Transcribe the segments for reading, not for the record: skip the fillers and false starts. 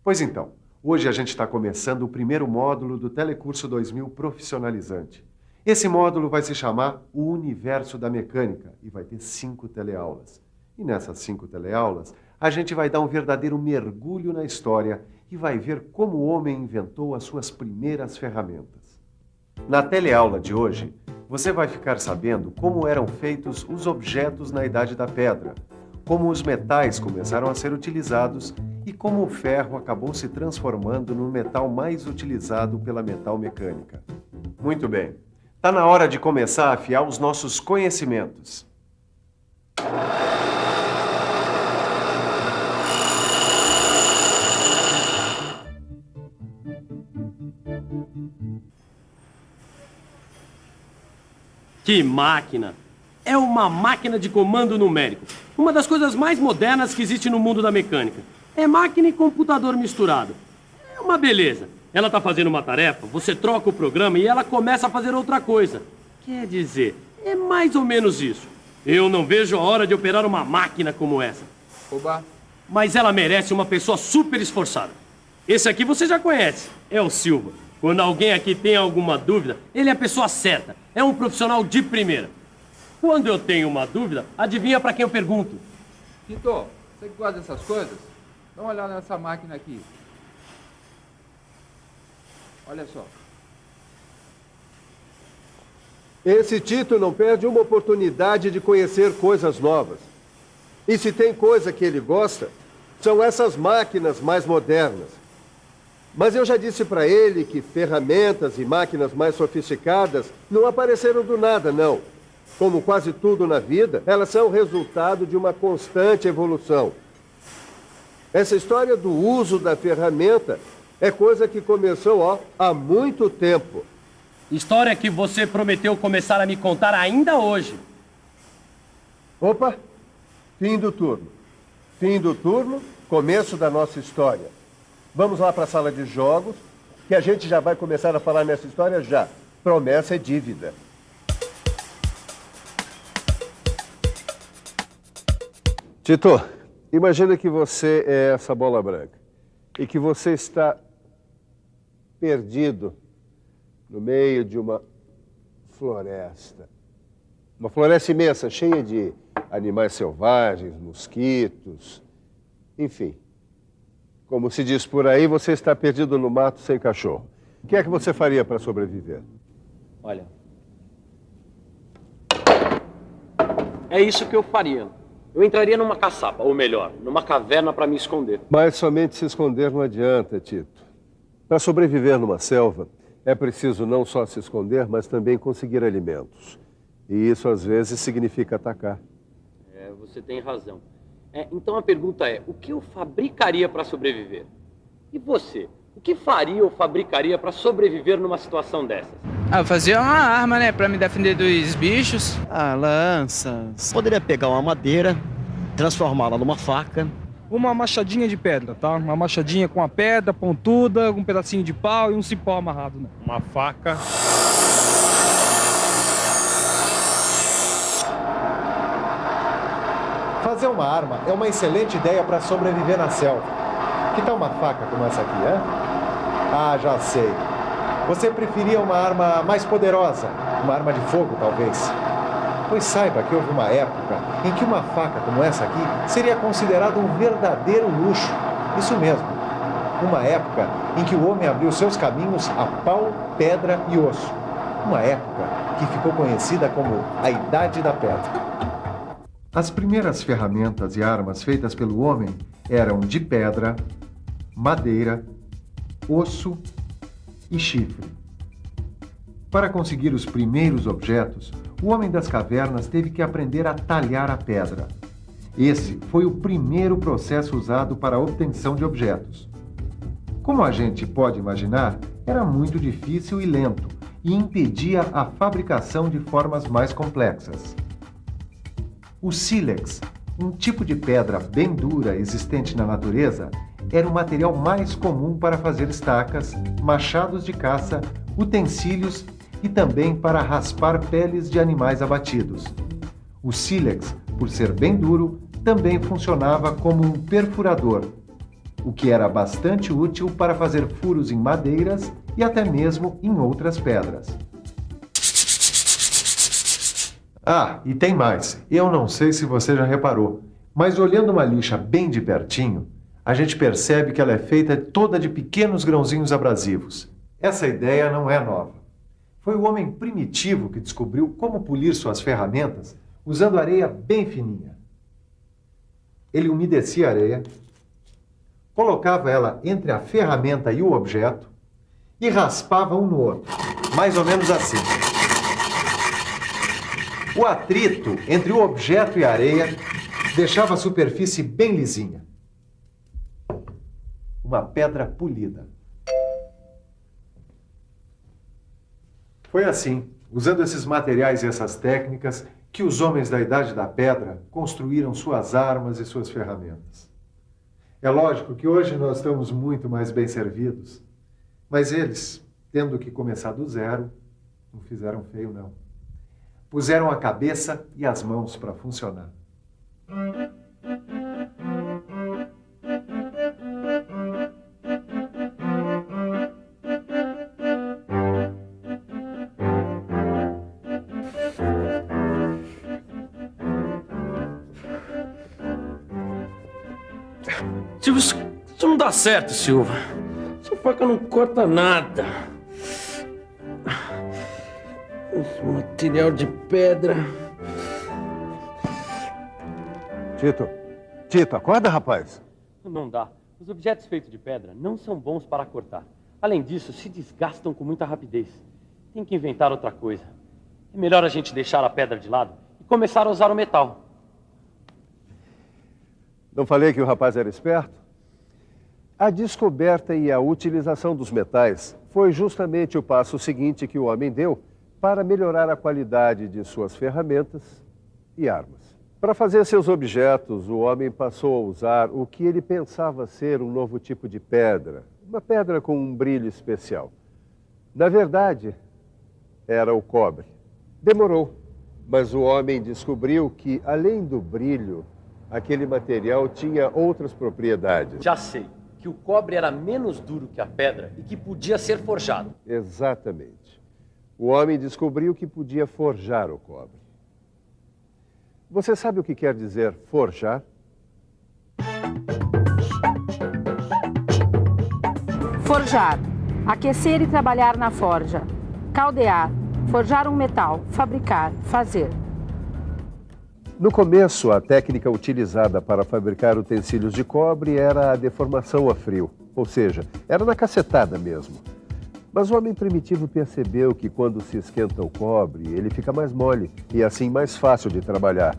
Pois então, hoje a gente está começando o primeiro módulo do Telecurso 2000 Profissionalizante. Esse módulo vai se chamar O Universo da Mecânica e vai ter 5 teleaulas. E nessas 5 teleaulas, a gente vai dar um verdadeiro mergulho na história e vai ver como o homem inventou as suas primeiras ferramentas. Na teleaula de hoje, você vai ficar sabendo como eram feitos os objetos na Idade da Pedra, como os metais começaram a ser utilizados e como o ferro acabou se transformando no metal mais utilizado pela metalmecânica. Muito bem, está na hora de começar a afiar os nossos conhecimentos. Que máquina! É uma máquina de comando numérico. Uma das coisas mais modernas que existe no mundo da mecânica. É máquina e computador misturado. É uma beleza. Ela está fazendo uma tarefa, você troca o programa e ela começa a fazer outra coisa. Quer dizer, é mais ou menos isso. Eu não vejo a hora de operar uma máquina como essa. Oba. Mas ela merece uma pessoa super esforçada. Esse aqui você já conhece, é o Silva. Quando alguém aqui tem alguma dúvida, ele é a pessoa certa. É um profissional de primeira. Quando eu tenho uma dúvida, adivinha para quem eu pergunto? Tito, você que gosta dessas coisas? Dá uma olhada nessa máquina aqui. Olha só. Esse Tito não perde uma oportunidade de conhecer coisas novas. E se tem coisa que ele gosta, são essas máquinas mais modernas. Mas eu já disse para ele que ferramentas e máquinas mais sofisticadas não apareceram do nada, não. Como quase tudo na vida, elas são resultado de uma constante evolução. Essa história do uso da ferramenta é coisa que começou, há muito tempo. História que você prometeu começar a me contar ainda hoje. Opa, fim do turno. Fim do turno, começo da nossa história. Vamos lá para a sala de jogos, que a gente já vai começar a falar nessa história já. Promessa é dívida. Tito, imagina que você é essa bola branca e que você está perdido no meio de uma floresta. Uma floresta imensa, cheia de animais selvagens, mosquitos, enfim. Como se diz por aí, você está perdido no mato sem cachorro. O que é que você faria para sobreviver? Olha, é isso que eu faria. Eu entraria numa caçapa, ou melhor, numa caverna para me esconder. Mas somente se esconder não adianta, Tito. Para sobreviver numa selva, é preciso não só se esconder, mas também conseguir alimentos. E isso, às vezes, significa atacar. Você tem razão. Então a pergunta é, o que eu fabricaria para sobreviver? E você? O que faria ou fabricaria para sobreviver numa situação dessas? Eu fazia uma arma, né, para me defender dos bichos. Lanças. Poderia pegar uma madeira, transformá-la numa faca. Uma machadinha de pedra, tá? Uma machadinha com a pedra pontuda, um pedacinho de pau e um cipó amarrado, né? Uma faca. Fazer uma arma é uma excelente ideia para sobreviver na selva. Que tal uma faca como essa aqui, hein? Ah, já sei. Você preferia uma arma mais poderosa, uma arma de fogo, talvez. Pois saiba que houve uma época em que uma faca como essa aqui seria considerada um verdadeiro luxo. Isso mesmo. Uma época em que o homem abriu seus caminhos a pau, pedra e osso. Uma época que ficou conhecida como a Idade da Pedra. As primeiras ferramentas e armas feitas pelo homem eram de pedra, madeira, osso e chifre. Para conseguir os primeiros objetos, o homem das cavernas teve que aprender a talhar a pedra. Esse foi o primeiro processo usado para a obtenção de objetos. Como a gente pode imaginar, era muito difícil e lento e impedia a fabricação de formas mais complexas. O sílex, um tipo de pedra bem dura existente na natureza, era o material mais comum para fazer estacas, machados de caça, utensílios e também para raspar peles de animais abatidos. O sílex, por ser bem duro, também funcionava como um perfurador. o que era bastante útil para fazer furos em madeiras e até mesmo em outras pedras. Ah, e tem mais. Eu não sei se você já reparou, mas olhando uma lixa bem de pertinho, a gente percebe que ela é feita toda de pequenos grãozinhos abrasivos. Essa ideia não é nova. Foi o homem primitivo que descobriu como polir suas ferramentas usando areia bem fininha. Ele umedecia a areia, colocava ela entre a ferramenta e o objeto e raspava um no outro, mais ou menos assim. O atrito entre o objeto e a areia deixava a superfície bem lisinha. Uma pedra polida. Foi assim, usando esses materiais e essas técnicas, que os homens da Idade da Pedra construíram suas armas e suas ferramentas. É lógico que hoje nós estamos muito mais bem servidos, mas eles, tendo que começar do zero, não fizeram feio, não. Puseram a cabeça e as mãos para funcionar. Silvio, isso não dá certo, Silva. Essa faca não corta nada. Esse material de pedra. Tito, acorda, rapaz. Não dá. Os objetos feitos de pedra não são bons para cortar. Além disso, se desgastam com muita rapidez. Tem que inventar outra coisa. É melhor a gente deixar a pedra de lado e começar a usar o metal. Não falei que o rapaz era esperto? A descoberta e a utilização dos metais foi justamente o passo seguinte que o homem deu para melhorar a qualidade de suas ferramentas e armas. Para fazer seus objetos, o homem passou a usar o que ele pensava ser um novo tipo de pedra, uma pedra com um brilho especial. Na verdade, era o cobre. Demorou, mas o homem descobriu que, além do brilho, aquele material tinha outras propriedades. Já sei que o cobre era menos duro que a pedra e que podia ser forjado. Exatamente. O homem descobriu que podia forjar o cobre. Você sabe o que quer dizer forjar? Forjar. Aquecer e trabalhar na forja. Caldear. Forjar um metal. Fabricar. Fazer. No começo, a técnica utilizada para fabricar utensílios de cobre era a deformação a frio, ou seja, era na cacetada mesmo. Mas o homem primitivo percebeu que quando se esquenta o cobre, ele fica mais mole e assim mais fácil de trabalhar.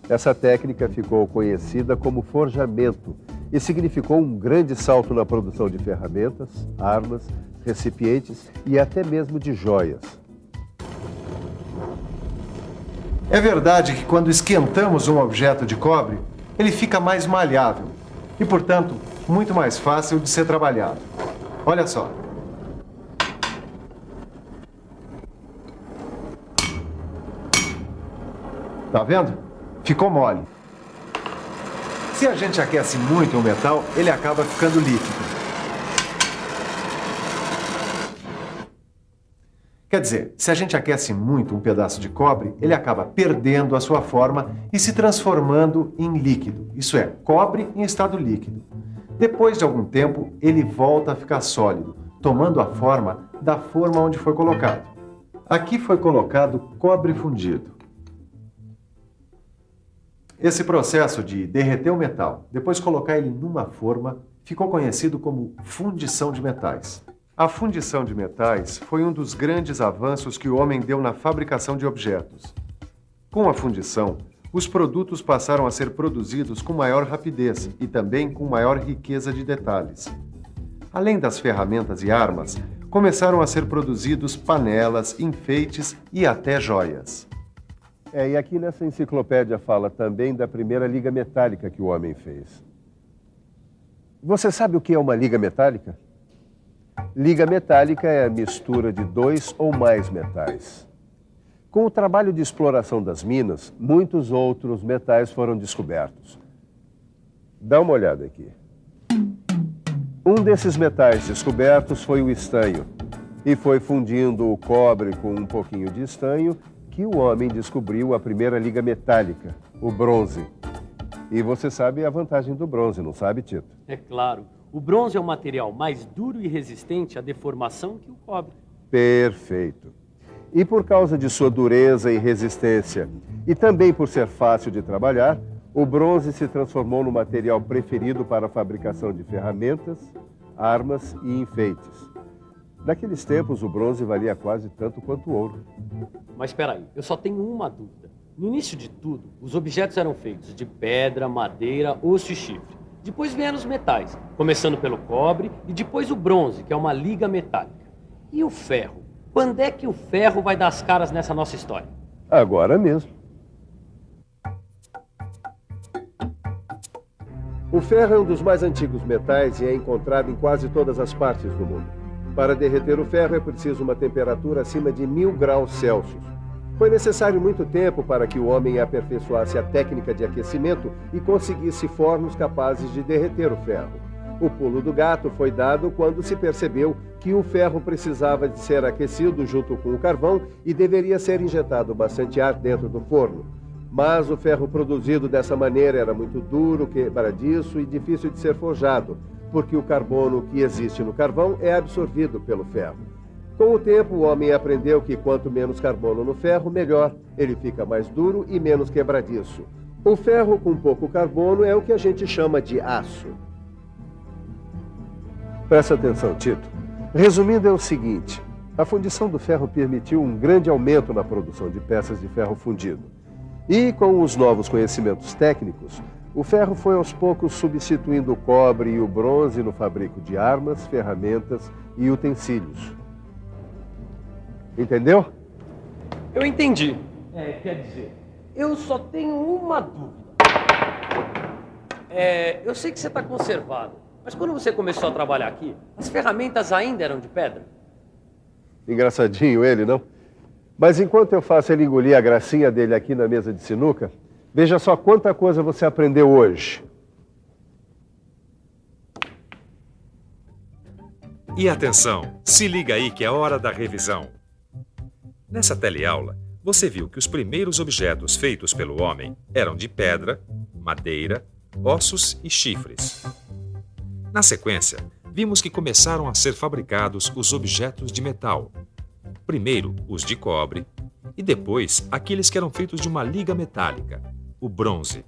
Essa técnica ficou conhecida como forjamento e significou um grande salto na produção de ferramentas, armas, recipientes e até mesmo de joias. É verdade que quando esquentamos um objeto de cobre, ele fica mais maleável e, portanto, muito mais fácil de ser trabalhado. Olha só. Tá vendo? Ficou mole. Se a gente aquece muito o metal, ele acaba ficando líquido. Quer dizer, se a gente aquece muito um pedaço de cobre, ele acaba perdendo a sua forma e se transformando em líquido. Isso é, cobre em estado líquido. Depois de algum tempo, ele volta a ficar sólido, tomando a forma da forma onde foi colocado. Aqui foi colocado cobre fundido. Esse processo de derreter o metal, depois colocar ele numa forma, ficou conhecido como fundição de metais. A fundição de metais foi um dos grandes avanços que o homem deu na fabricação de objetos. Com a fundição, os produtos passaram a ser produzidos com maior rapidez e também com maior riqueza de detalhes. Além das ferramentas e armas, começaram a ser produzidos panelas, enfeites e até joias. E aqui nessa enciclopédia fala também da primeira liga metálica que o homem fez. Você sabe o que é uma liga metálica? Liga metálica é a mistura de 2 ou mais metais. Com o trabalho de exploração das minas, muitos outros metais foram descobertos. Dá uma olhada aqui. Um desses metais descobertos foi o estanho. E foi fundindo o cobre com um pouquinho de estanho que o homem descobriu a primeira liga metálica, o bronze. E você sabe a vantagem do bronze, não sabe, Tito? É claro. O bronze é um material mais duro e resistente à deformação que o cobre. Perfeito. E por causa de sua dureza e resistência, e também por ser fácil de trabalhar, o bronze se transformou no material preferido para a fabricação de ferramentas, armas e enfeites. Naqueles tempos, o bronze valia quase tanto quanto o ouro. Mas espera aí, eu só tenho uma dúvida. No início de tudo, os objetos eram feitos de pedra, madeira, osso e chifre. Depois vieram os metais, começando pelo cobre e depois o bronze, que é uma liga metálica. E o ferro? Quando é que o ferro vai dar as caras nessa nossa história? Agora mesmo. O ferro é um dos mais antigos metais e é encontrado em quase todas as partes do mundo. Para derreter o ferro é preciso uma temperatura acima de 1000 graus Celsius. Foi necessário muito tempo para que o homem aperfeiçoasse a técnica de aquecimento e conseguisse fornos capazes de derreter o ferro. O pulo do gato foi dado quando se percebeu que o ferro precisava de ser aquecido junto com o carvão e deveria ser injetado bastante ar dentro do forno. Mas o ferro produzido dessa maneira era muito duro, quebradiço e difícil de ser forjado, porque o carbono que existe no carvão é absorvido pelo ferro. Com o tempo, o homem aprendeu que quanto menos carbono no ferro, melhor. Ele fica mais duro e menos quebradiço. O ferro com pouco carbono é o que a gente chama de aço. Presta atenção, Tito. Resumindo, é o seguinte: a fundição do ferro permitiu um grande aumento na produção de peças de ferro fundido. E com os novos conhecimentos técnicos, o ferro foi aos poucos substituindo o cobre e o bronze no fabrico de armas, ferramentas e utensílios. Entendeu? Eu entendi. Quer dizer, eu só tenho uma dúvida. Eu sei que você está conservado, mas quando você começou a trabalhar aqui, as ferramentas ainda eram de pedra? Engraçadinho ele, não? Mas enquanto eu faço ele engolir a gracinha dele aqui na mesa de sinuca, veja só quanta coisa você aprendeu hoje. E atenção, se liga aí que é hora da revisão. Nessa teleaula, você viu que os primeiros objetos feitos pelo homem eram de pedra, madeira, ossos e chifres. Na sequência, vimos que começaram a ser fabricados os objetos de metal. Primeiro, os de cobre, e depois, aqueles que eram feitos de uma liga metálica, o bronze.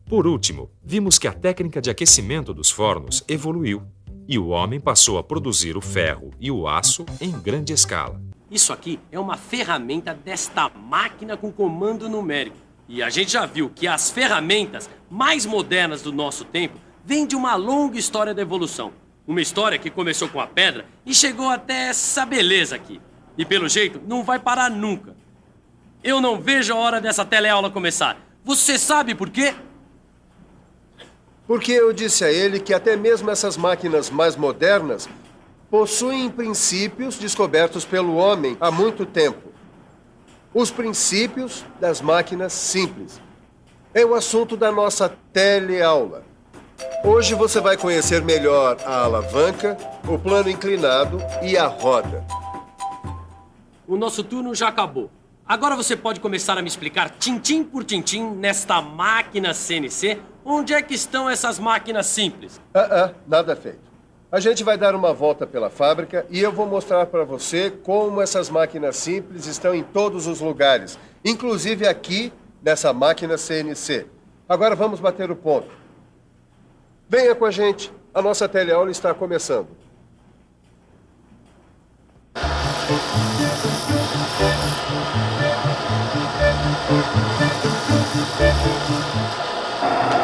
Por último, vimos que a técnica de aquecimento dos fornos evoluiu, e o homem passou a produzir o ferro e o aço em grande escala. Isso aqui é uma ferramenta desta máquina com comando numérico. E a gente já viu que as ferramentas mais modernas do nosso tempo vêm de uma longa história da evolução. Uma história que começou com a pedra e chegou até essa beleza aqui. E pelo jeito, não vai parar nunca. Eu não vejo a hora dessa teleaula começar. Você sabe por quê? Porque eu disse a ele que até mesmo essas máquinas mais modernas possuem princípios descobertos pelo homem há muito tempo. Os princípios das máquinas simples. É o assunto da nossa teleaula. Hoje você vai conhecer melhor a alavanca, o plano inclinado e a roda. O nosso turno já acabou. Agora você pode começar a me explicar, tintim por tintim, nesta máquina CNC, onde é que estão essas máquinas simples? Nada feito. A gente vai dar uma volta pela fábrica e eu vou mostrar para você como essas máquinas simples estão em todos os lugares, inclusive aqui nessa máquina CNC. Agora vamos bater o ponto. Venha com a gente, a nossa teleaula está começando.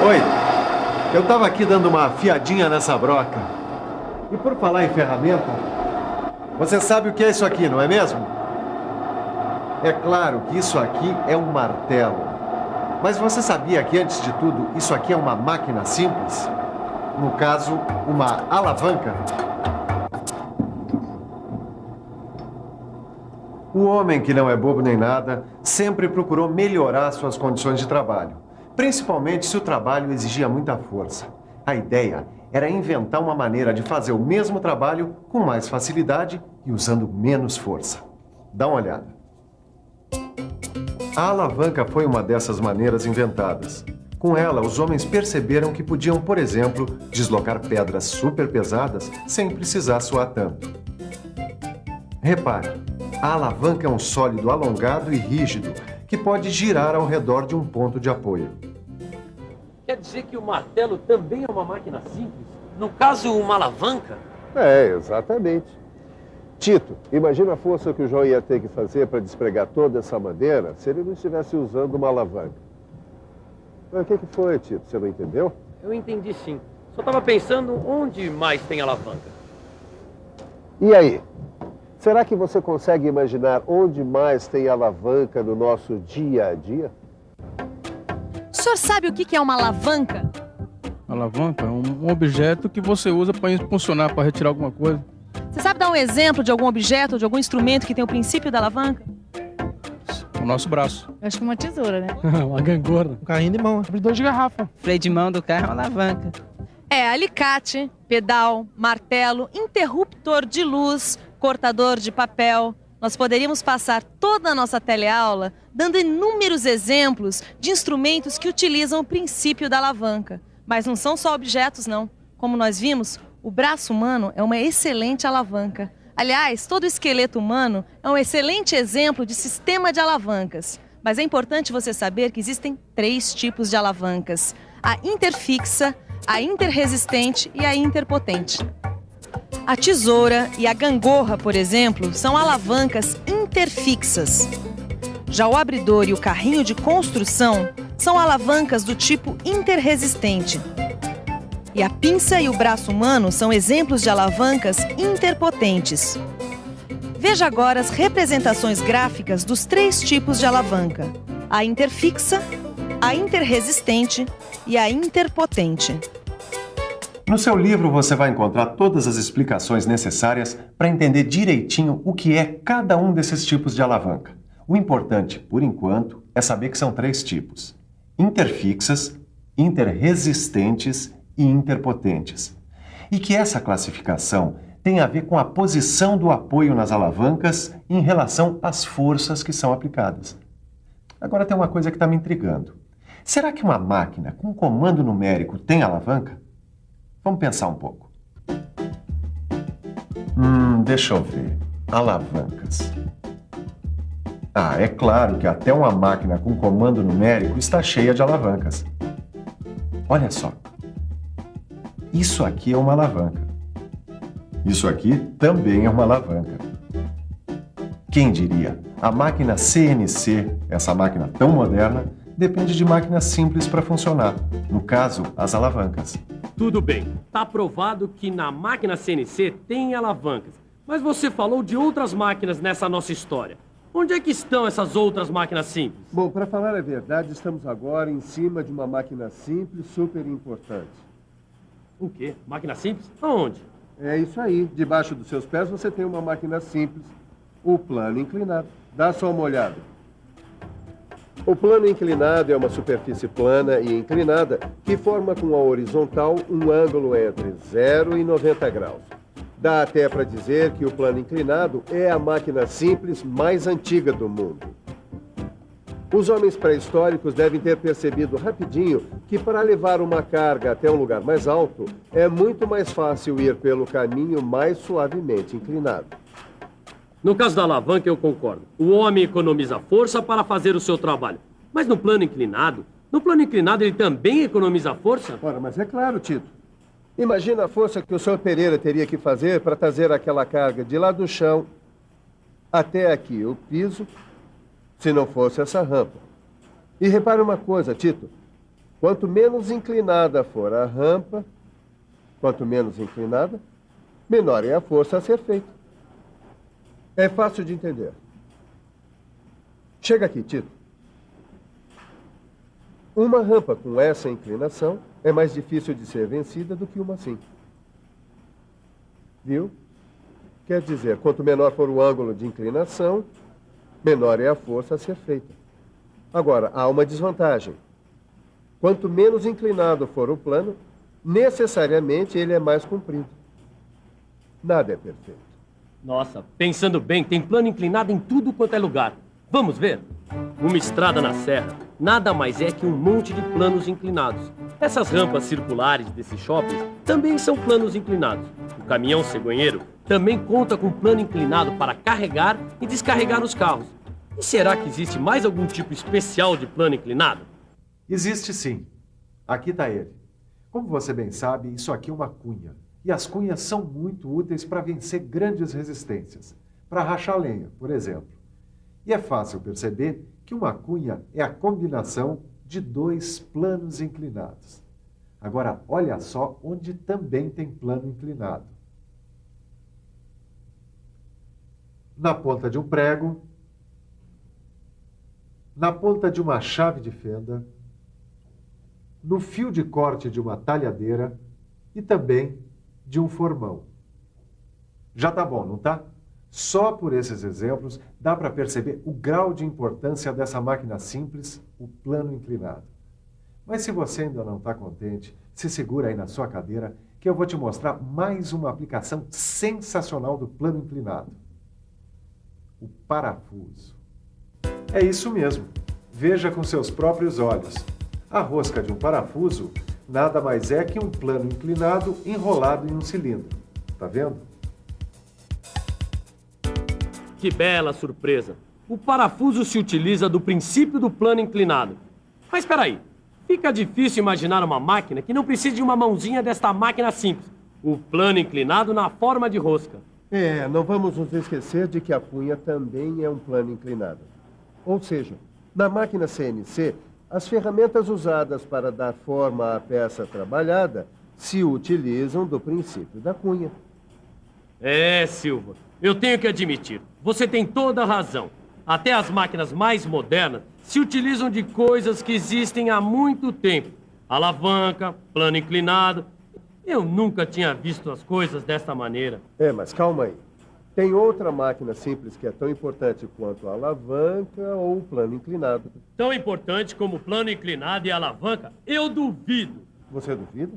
Oi, eu estava aqui dando uma afiadinha nessa broca. E por falar em ferramenta, você sabe o que é isso aqui, não é mesmo? É claro que isso aqui é um martelo. Mas você sabia que, antes de tudo, isso aqui é uma máquina simples? No caso, uma alavanca. O homem, que não é bobo nem nada, sempre procurou melhorar suas condições de trabalho. Principalmente se o trabalho exigia muita força. A ideia era inventar uma maneira de fazer o mesmo trabalho com mais facilidade e usando menos força. Dá uma olhada. A alavanca foi uma dessas maneiras inventadas. Com ela, os homens perceberam que podiam, por exemplo, deslocar pedras super pesadas sem precisar suar tanto. Repare, a alavanca é um sólido alongado e rígido que pode girar ao redor de um ponto de apoio. Quer dizer que o martelo também é uma máquina simples? No caso, uma alavanca? É, exatamente. Tito, imagina a força que o João ia ter que fazer para despregar toda essa madeira se ele não estivesse usando uma alavanca. Mas o que foi, Tito? Você não entendeu? Eu entendi sim. Só estava pensando onde mais tem alavanca. E aí? Será que você consegue imaginar onde mais tem alavanca no nosso dia a dia? O senhor sabe o que é uma alavanca? Alavanca é um objeto que você usa para impulsionar, para retirar alguma coisa. Você sabe dar um exemplo de algum objeto ou de algum instrumento que tem o princípio da alavanca? O nosso braço. Eu acho que uma tesoura, né? Uma gangorra. Um carrinho de mão, abridor de garrafa. Freio de mão do carro é uma alavanca. É alicate, pedal, martelo, interruptor de luz, cortador de papel. Nós poderíamos passar toda a nossa teleaula dando inúmeros exemplos de instrumentos que utilizam o princípio da alavanca. Mas não são só objetos, não. Como nós vimos, o braço humano é uma excelente alavanca. Aliás, todo o esqueleto humano é um excelente exemplo de sistema de alavancas. Mas é importante você saber que existem 3 tipos de alavancas: a interfixa, a interresistente e a interpotente. A tesoura e a gangorra, por exemplo, são alavancas interfixas. Já o abridor e o carrinho de construção são alavancas do tipo interresistente. E a pinça e o braço humano são exemplos de alavancas interpotentes. Veja agora as representações gráficas dos 3 tipos de alavanca: a interfixa, a interresistente e a interpotente. No seu livro você vai encontrar todas as explicações necessárias para entender direitinho o que é cada um desses tipos de alavanca. O importante, por enquanto, é saber que são 3 tipos: interfixas, interresistentes e interpotentes. E que essa classificação tem a ver com a posição do apoio nas alavancas em relação às forças que são aplicadas. Agora tem uma coisa que está me intrigando. Será que uma máquina com comando numérico tem alavanca? Vamos pensar um pouco. Deixa eu ver. Alavancas. Ah, é claro que até uma máquina com comando numérico está cheia de alavancas. Olha só. Isso aqui é uma alavanca. Isso aqui também é uma alavanca. Quem diria? A máquina CNC, essa máquina tão moderna, depende de máquinas simples para funcionar. No caso, as alavancas. Tudo bem. Está provado que na máquina CNC tem alavancas. Mas você falou de outras máquinas nessa nossa história. Onde é que estão essas outras máquinas simples? Bom, para falar a verdade, estamos agora em cima de uma máquina simples super importante. O quê? Máquina simples? Aonde? É isso aí. Debaixo dos seus pés você tem uma máquina simples, o plano inclinado. Dá só uma olhada. O plano inclinado é uma superfície plana e inclinada que forma com a horizontal um ângulo entre 0 e 90 graus. Dá até para dizer que o plano inclinado é a máquina simples mais antiga do mundo. Os homens pré-históricos devem ter percebido rapidinho que para levar uma carga até um lugar mais alto, é muito mais fácil ir pelo caminho mais suavemente inclinado. No caso da alavanca, eu concordo. O homem economiza força para fazer o seu trabalho. Mas no plano inclinado ele também economiza força? Ora, mas é claro, Tito. Imagina a força que o Sr. Pereira teria que fazer para trazer aquela carga de lá do chão até aqui, o piso, se não fosse essa rampa. E repare uma coisa, Tito. Quanto menos inclinada for a rampa, quanto menos inclinada, menor é a força a ser feita. É fácil de entender. Chega aqui, Tito. Uma rampa com essa inclinação é mais difícil de ser vencida do que uma assim. Viu? Quer dizer, quanto menor for o ângulo de inclinação, menor é a força a ser feita. Agora, há uma desvantagem. Quanto menos inclinado for o plano, necessariamente ele é mais comprido. Nada é perfeito. Nossa, pensando bem, tem plano inclinado em tudo quanto é lugar. Vamos ver? Uma estrada na serra nada mais é que um monte de planos inclinados. Essas rampas circulares desses shoppings também são planos inclinados. O caminhão cegonheiro também conta com plano inclinado para carregar e descarregar os carros. E será que existe mais algum tipo especial de plano inclinado? Existe sim. Aqui está ele. Como você bem sabe, isso aqui é uma cunha. E as cunhas são muito úteis para vencer grandes resistências. Para rachar lenha, por exemplo. E é fácil perceber que uma cunha é a combinação de dois planos inclinados. Agora, olha só onde também tem plano inclinado. Na ponta de um prego, na ponta de uma chave de fenda, no fio de corte de uma talhadeira e também de um formão. Já tá bom, não tá? Só por esses exemplos dá para perceber o grau de importância dessa máquina simples, o plano inclinado. Mas se você ainda não está contente, se segura aí na sua cadeira que eu vou te mostrar mais uma aplicação sensacional do plano inclinado. O parafuso. É isso mesmo. Veja com seus próprios olhos. A rosca de um parafuso nada mais é que um plano inclinado enrolado em um cilindro. Tá vendo? Que bela surpresa! O parafuso se utiliza do princípio do plano inclinado. Mas espera aí, fica difícil imaginar uma máquina que não precise de uma mãozinha desta máquina simples. O plano inclinado na forma de rosca. Não vamos nos esquecer de que a cunha também é um plano inclinado. Ou seja, na máquina CNC, as ferramentas usadas para dar forma à peça trabalhada se utilizam do princípio da cunha. Silva, eu tenho que admitir, você tem toda a razão. Até as máquinas mais modernas se utilizam de coisas que existem há muito tempo. Alavanca, plano inclinado. Eu nunca tinha visto as coisas desta maneira. Mas calma aí. Tem outra máquina simples que é tão importante quanto a alavanca ou o plano inclinado. Tão importante como o plano inclinado e a alavanca? Eu duvido. Você duvida?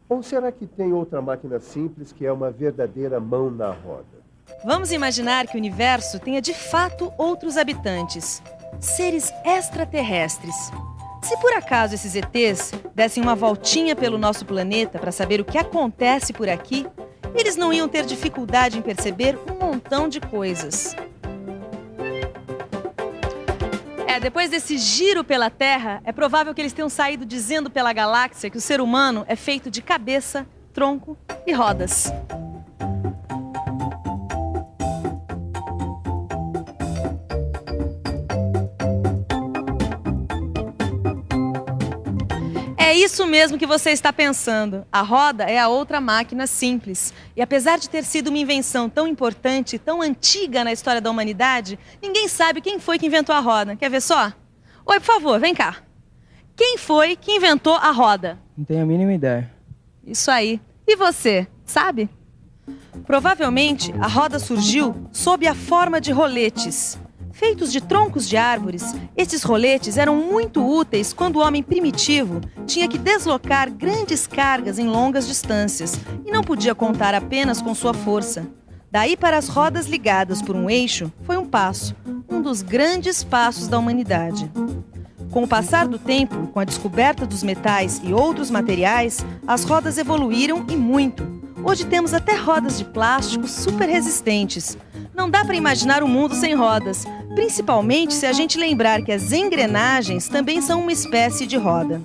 Ou será que tem outra máquina simples que é uma verdadeira mão na roda? Vamos imaginar que o universo tenha de fato outros habitantes, seres extraterrestres. Se por acaso esses ETs dessem uma voltinha pelo nosso planeta para saber o que acontece por aqui, eles não iam ter dificuldade em perceber um montão de coisas. Depois desse giro pela Terra, é provável que eles tenham saído dizendo pela galáxia que o ser humano é feito de cabeça, tronco e rodas. É isso mesmo que você está pensando. A roda é a outra máquina simples. E apesar de ter sido uma invenção tão importante, tão antiga na história da humanidade, ninguém sabe quem foi que inventou a roda. Quer ver só? Oi, por favor, vem cá. Quem foi que inventou a roda? Não tenho a mínima ideia. Isso aí. E você, sabe? Provavelmente, a roda surgiu sob a forma de roletes. Feitos de troncos de árvores, estes roletes eram muito úteis quando o homem primitivo tinha que deslocar grandes cargas em longas distâncias e não podia contar apenas com sua força. Daí para as rodas ligadas por um eixo foi um passo, um dos grandes passos da humanidade. Com o passar do tempo, com a descoberta dos metais e outros materiais, as rodas evoluíram e muito. Hoje temos até rodas de plástico super resistentes. Não dá para imaginar um mundo sem rodas, principalmente se a gente lembrar que as engrenagens também são uma espécie de roda.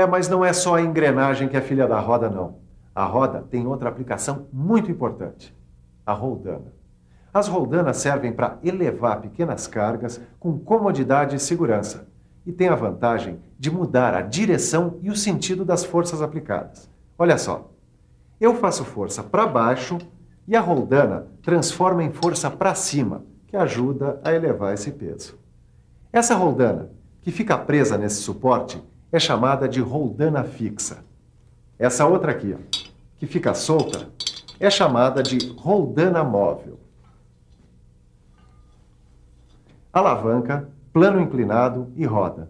Mas não é só a engrenagem que é filha da roda, não. A roda tem outra aplicação muito importante, a roldana. As roldanas servem para elevar pequenas cargas com comodidade e segurança e tem a vantagem de mudar a direção e o sentido das forças aplicadas. Olha só, eu faço força para baixo e a roldana transforma em força para cima, que ajuda a elevar esse peso. Essa roldana, que fica presa nesse suporte, é chamada de roldana fixa. Essa outra aqui, que fica solta, é chamada de roldana móvel. Alavanca, plano inclinado e roda.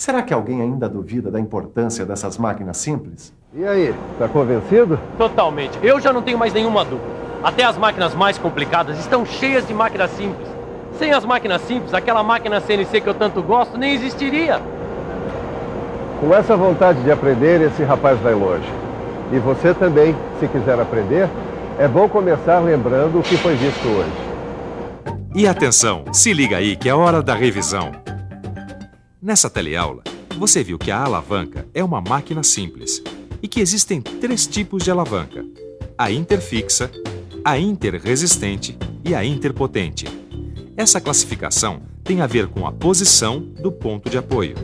Será que alguém ainda duvida da importância dessas máquinas simples? E aí, tá convencido? Totalmente. Eu já não tenho mais nenhuma dúvida. Até as máquinas mais complicadas estão cheias de máquinas simples. Sem as máquinas simples, aquela máquina CNC que eu tanto gosto nem existiria. Com essa vontade de aprender, esse rapaz vai longe. E você também, se quiser aprender, é bom começar lembrando o que foi visto hoje. E atenção, se liga aí que é hora da revisão. Nessa teleaula, você viu que a alavanca é uma máquina simples e que existem 3 tipos de alavanca: a interfixa, a interresistente e a interpotente. Essa classificação tem a ver com a posição do ponto de apoio.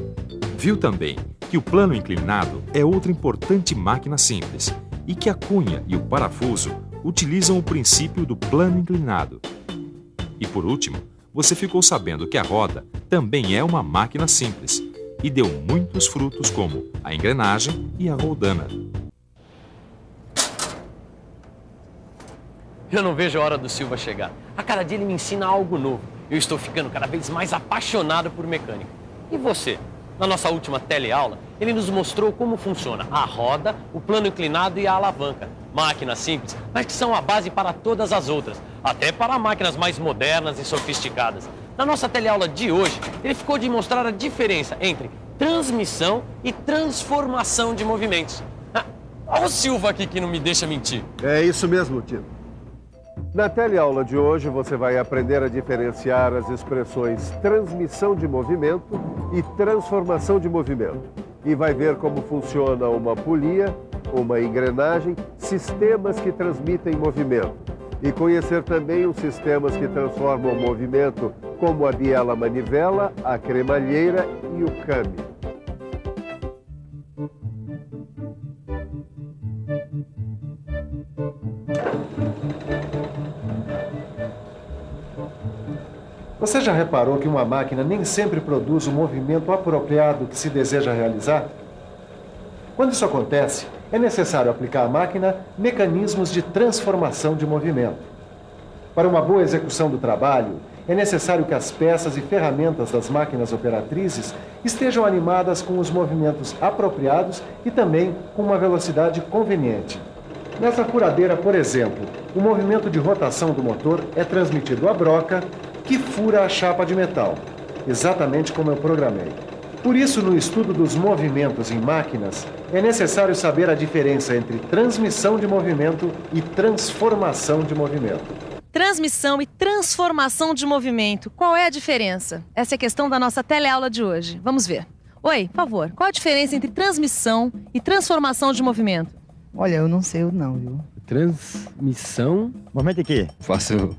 Viu também que o plano inclinado é outra importante máquina simples e que a cunha e o parafuso utilizam o princípio do plano inclinado. E por último, você ficou sabendo que a roda também é uma máquina simples e deu muitos frutos como a engrenagem e a roldana. Eu não vejo a hora do Silva chegar. A cada dia ele me ensina algo novo. Eu estou ficando cada vez mais apaixonado por mecânica. E você? Na nossa última teleaula, ele nos mostrou como funciona a roda, o plano inclinado e a alavanca. Máquinas simples, mas que são a base para todas as outras, até para máquinas mais modernas e sofisticadas. Na nossa teleaula de hoje, ele ficou de mostrar a diferença entre transmissão e transformação de movimentos. Olha o Silva aqui que não me deixa mentir. É isso mesmo, Tito. Na teleaula de hoje, você vai aprender a diferenciar as expressões transmissão de movimento e transformação de movimento. E vai ver como funciona uma polia, uma engrenagem, sistemas que transmitem movimento. E conhecer também os sistemas que transformam o movimento, como a biela manivela, a cremalheira e o câmbio. Você já reparou que uma máquina nem sempre produz o movimento apropriado que se deseja realizar? Quando isso acontece, é necessário aplicar à máquina mecanismos de transformação de movimento. Para uma boa execução do trabalho, é necessário que as peças e ferramentas das máquinas operatrizes estejam animadas com os movimentos apropriados e também com uma velocidade conveniente. Nessa furadeira, por exemplo, o movimento de rotação do motor é transmitido à broca, que fura a chapa de metal, exatamente como eu programei. Por isso, no estudo dos movimentos em máquinas, é necessário saber a diferença entre transmissão de movimento e transformação de movimento. Transmissão e transformação de movimento. Qual é a diferença? Essa é a questão da nossa teleaula de hoje. Vamos ver. Oi, por favor, qual a diferença entre transmissão e transformação de movimento? Olha, eu não sei não, viu? Transmissão? Movimento aqui. Faço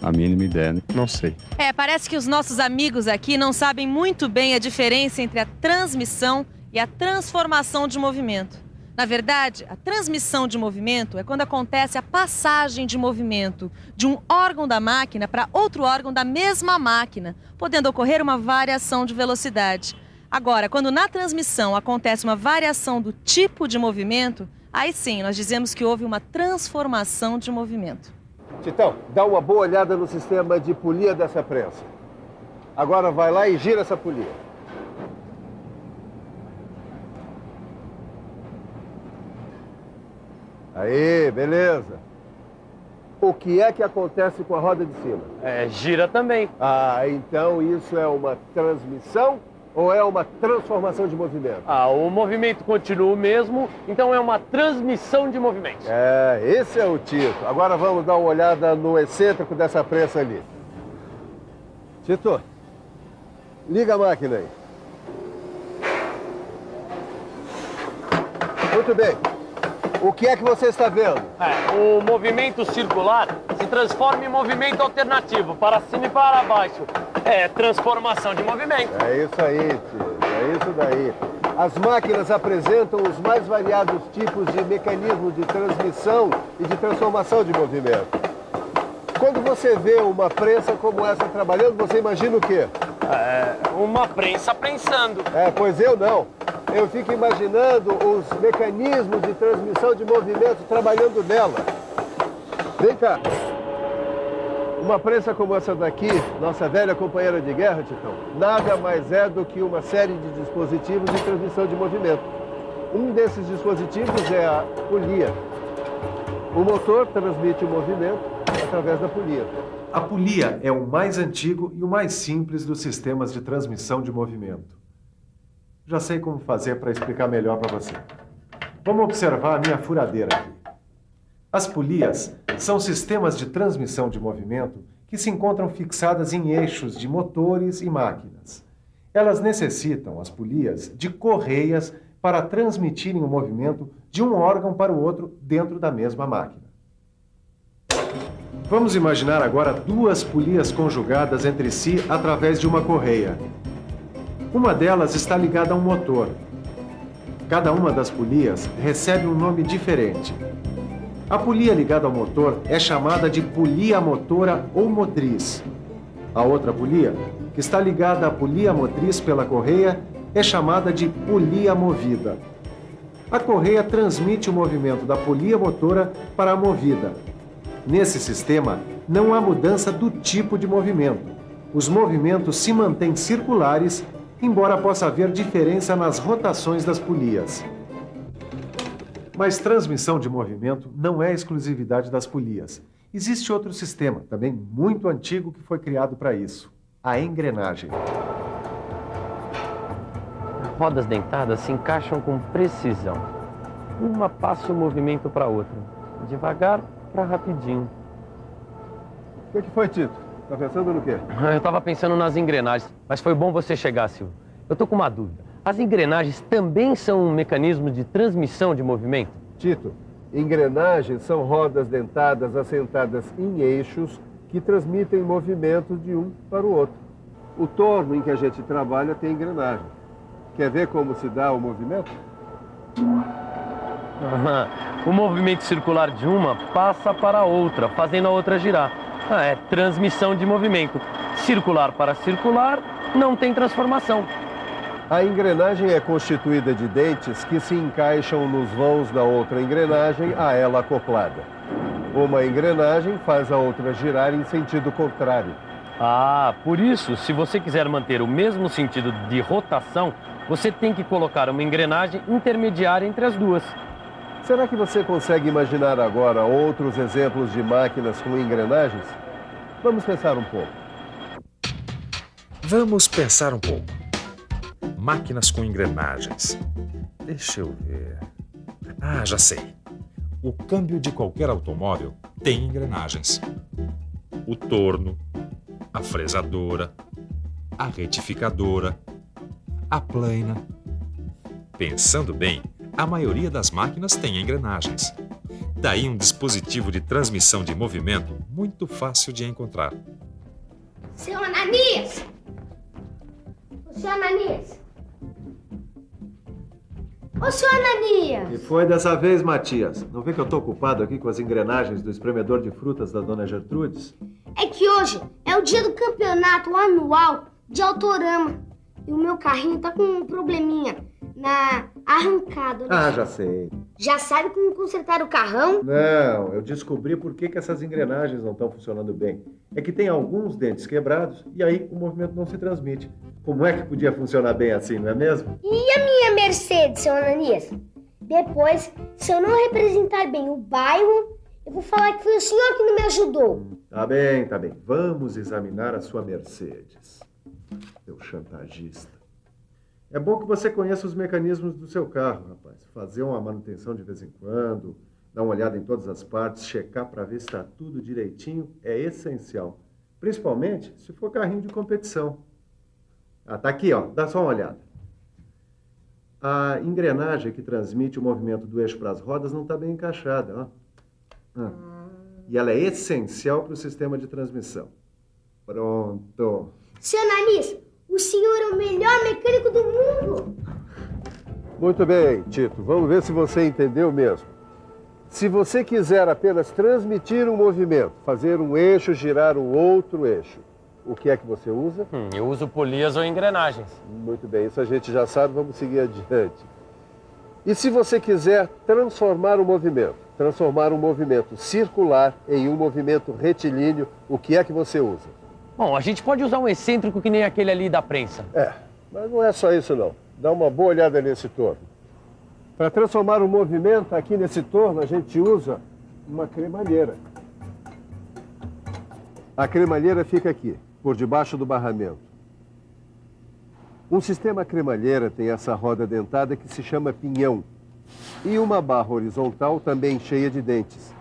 a mínima ideia, não sei. Parece que os nossos amigos aqui não sabem muito bem a diferença entre a transmissão e a transformação de movimento. Na verdade, a transmissão de movimento é quando acontece a passagem de movimento de um órgão da máquina para outro órgão da mesma máquina, podendo ocorrer uma variação de velocidade. Agora, quando na transmissão acontece uma variação do tipo de movimento, aí sim nós dizemos que houve uma transformação de movimento. Titão, dá uma boa olhada no sistema de polia dessa prensa. Agora vai lá e gira essa polia. Aí, beleza. O que é que acontece com a roda de cima? Gira também. Ah, então isso é uma transmissão ou é uma transformação de movimento? O movimento continua o mesmo, então é uma transmissão de movimento. Esse é o Tito. Agora vamos dar uma olhada no excêntrico dessa prensa ali. Tito, liga a máquina aí. Muito bem. O que é que você está vendo? O movimento circular se transforma em movimento alternativo, para cima e para baixo. É transformação de movimento. É isso aí, tio. É isso daí. As máquinas apresentam os mais variados tipos de mecanismos de transmissão e de transformação de movimento. Quando você vê uma prensa como essa trabalhando, você imagina o quê? Uma prensa prensando. Pois eu não. Eu fico imaginando os mecanismos de transmissão de movimento trabalhando nela. Vem cá. Uma prensa como essa daqui, nossa velha companheira de guerra, Titão, nada mais é do que uma série de dispositivos de transmissão de movimento. Um desses dispositivos é a polia. O motor transmite o movimento através da polia. A polia é o mais antigo e o mais simples dos sistemas de transmissão de movimento. Já sei como fazer para explicar melhor para você. Vamos observar a minha furadeira aqui. As polias são sistemas de transmissão de movimento que se encontram fixadas em eixos de motores e máquinas. Elas necessitam, as polias, de correias para transmitirem o movimento de um órgão para o outro dentro da mesma máquina. Vamos imaginar agora duas polias conjugadas entre si através de uma correia. Uma delas está ligada a um motor. Cada uma das polias recebe um nome diferente. A polia ligada ao motor é chamada de polia motora ou motriz. A outra polia, que está ligada à polia motriz pela correia, é chamada de polia movida. A correia transmite o movimento da polia motora para a movida. Nesse sistema, não há mudança do tipo de movimento. Os movimentos se mantêm circulares, embora possa haver diferença nas rotações das polias. Mas transmissão de movimento não é exclusividade das polias. Existe outro sistema, também muito antigo, que foi criado para isso: a engrenagem. Rodas dentadas se encaixam com precisão. Uma passa o movimento para a outra, devagar para rapidinho. O que foi, Tito? Tá pensando no quê? Eu estava pensando nas engrenagens, mas foi bom você chegar, Silvio. Eu tô com uma dúvida. As engrenagens também são um mecanismo de transmissão de movimento? Tito, engrenagens são rodas dentadas assentadas em eixos que transmitem movimentos de um para o outro. O torno em que a gente trabalha tem engrenagem. Quer ver como se dá o movimento? O movimento circular de uma passa para a outra, fazendo a outra girar. É transmissão de movimento. Circular para circular, não tem transformação. A engrenagem é constituída de dentes que se encaixam nos vãos da outra engrenagem a ela acoplada. Uma engrenagem faz a outra girar em sentido contrário. Ah, por isso, se você quiser manter o mesmo sentido de rotação, você tem que colocar uma engrenagem intermediária entre as duas. Será que você consegue imaginar agora outros exemplos de máquinas com engrenagens? Vamos pensar um pouco. Vamos pensar um pouco. Máquinas com engrenagens. Deixa eu ver. Ah, já sei. O câmbio de qualquer automóvel tem engrenagens. O torno, a fresadora, a retificadora, a plana. Pensando bem, a maioria das máquinas tem engrenagens. Daí um dispositivo de transmissão de movimento muito fácil de encontrar. Seu Ananias! Ô, seu Ananias! Ô, seu Ananias! E foi dessa vez, Matias? Não vê que eu tô ocupado aqui com as engrenagens do espremedor de frutas da dona Gertrudes? É que hoje é o dia do campeonato anual de autorama. E o meu carrinho tá com um probleminha na arrancada. Ah, já sei. Já sabe como consertar o carrão? Não, eu descobri por que essas engrenagens não estão funcionando bem. É que tem alguns dentes quebrados e aí o movimento não se transmite. Como é que podia funcionar bem assim, não é mesmo? E a minha Mercedes, seu Ananias? Depois, se eu não representar bem o bairro, eu vou falar que foi o senhor que não me ajudou. Tá bem, tá bem. Vamos examinar a sua Mercedes. Seu chantagista. É bom que você conheça os mecanismos do seu carro, rapaz. Fazer uma manutenção de vez em quando, dar uma olhada em todas as partes, checar para ver se está tudo direitinho, é essencial. Principalmente se for carrinho de competição. Ah, tá aqui, ó. Dá só uma olhada. A engrenagem que transmite o movimento do eixo para as rodas não está bem encaixada, ó. E ela é essencial para o sistema de transmissão. Pronto. Seu Ananias, o senhor é o melhor mecânico do mundo! Muito bem, Tito. Vamos ver se você entendeu mesmo. Se você quiser apenas transmitir um movimento, fazer um eixo girar o outro eixo, o que é que você usa? Eu uso polias ou engrenagens. Muito bem, isso a gente já sabe, vamos seguir adiante. E se você quiser transformar um movimento circular em um movimento retilíneo, o que é que você usa? Bom, a gente pode usar um excêntrico que nem aquele ali da prensa. Mas não é só isso não. Dá uma boa olhada nesse torno. Para transformar um movimento, aqui nesse torno, a gente usa uma cremalheira. A cremalheira fica aqui, por debaixo do barramento. Um sistema cremalheira tem essa roda dentada que se chama pinhão. E uma barra horizontal também cheia de dentes.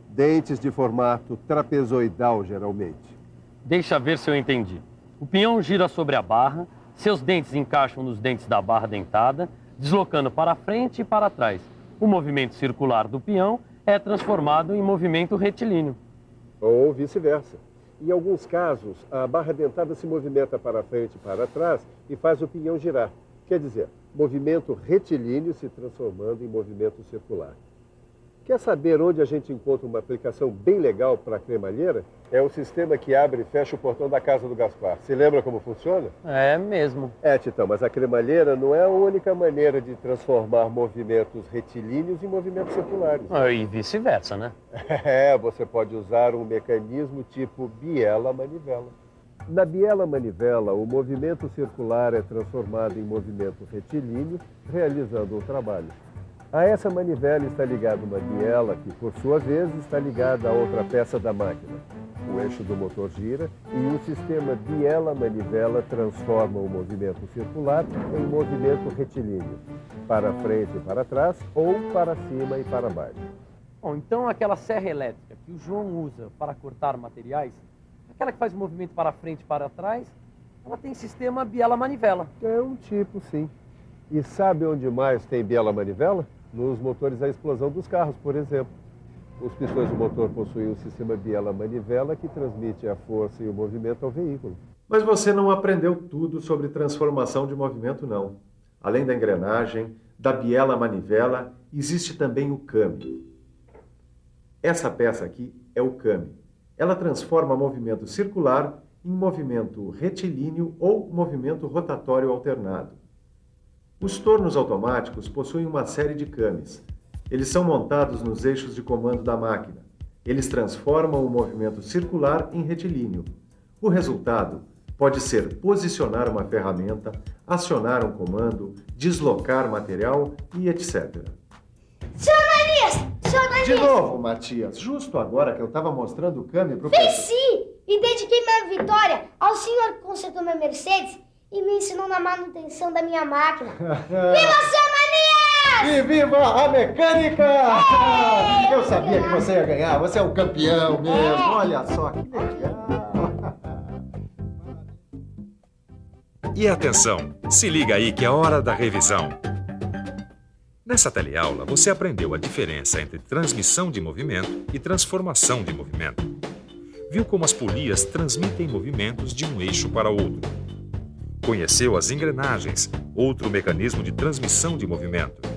Dentes de formato trapezoidal, geralmente. Deixa ver se eu entendi. O pinhão gira sobre a barra, seus dentes encaixam nos dentes da barra dentada, deslocando para frente e para trás. O movimento circular do pinhão é transformado em movimento retilíneo. Ou vice-versa. Em alguns casos, a barra dentada se movimenta para frente e para trás e faz o pinhão girar. Quer dizer, movimento retilíneo se transformando em movimento circular. Quer saber onde a gente encontra uma aplicação bem legal para a cremalheira? É o sistema que abre e fecha o portão da casa do Gaspar. Você lembra como funciona? É mesmo. Titão, mas a cremalheira não é a única maneira de transformar movimentos retilíneos em movimentos circulares. E vice-versa, né? Você pode usar um mecanismo tipo biela-manivela. Na biela-manivela, o movimento circular é transformado em movimento retilíneo, realizando o trabalho. A essa manivela está ligada uma biela que, por sua vez, está ligada a outra peça da máquina. O eixo do motor gira e o sistema biela-manivela transforma o movimento circular em movimento retilíneo, para frente e para trás ou para cima e para baixo. Bom, então aquela serra elétrica que o João usa para cortar materiais, aquela que faz o movimento para frente e para trás, ela tem sistema biela-manivela. É um tipo, sim. E sabe onde mais tem biela-manivela? Nos motores à explosão dos carros, por exemplo. Os pistões do motor possuem um sistema biela-manivela que transmite a força e o movimento ao veículo. Mas você não aprendeu tudo sobre transformação de movimento, não. Além da engrenagem, da biela-manivela, existe também o câmbio. Essa peça aqui é o câmbio. Ela transforma movimento circular em movimento retilíneo ou movimento rotatório alternado. Os tornos automáticos possuem uma série de câmbios. Eles são montados nos eixos de comando da máquina. Eles transformam o movimento circular em retilíneo. O resultado pode ser posicionar uma ferramenta, acionar um comando, deslocar material e etc. Seu analista! De novo, Matias, justo agora que eu estava mostrando o câmbio pro Venci! E dediquei minha vitória ao senhor que consertou minha Mercedes e me ensinou na manutenção da minha máquina. Viva seu Manias! E viva a mecânica! Eu sabia que você ia ganhar, você é um campeão mesmo. Olha só, que legal. E atenção, se liga aí que é hora da revisão. Nessa teleaula, você aprendeu a diferença entre transmissão de movimento e transformação de movimento. Viu como as polias transmitem movimentos de um eixo para outro. Conheceu as engrenagens, outro mecanismo de transmissão de movimento.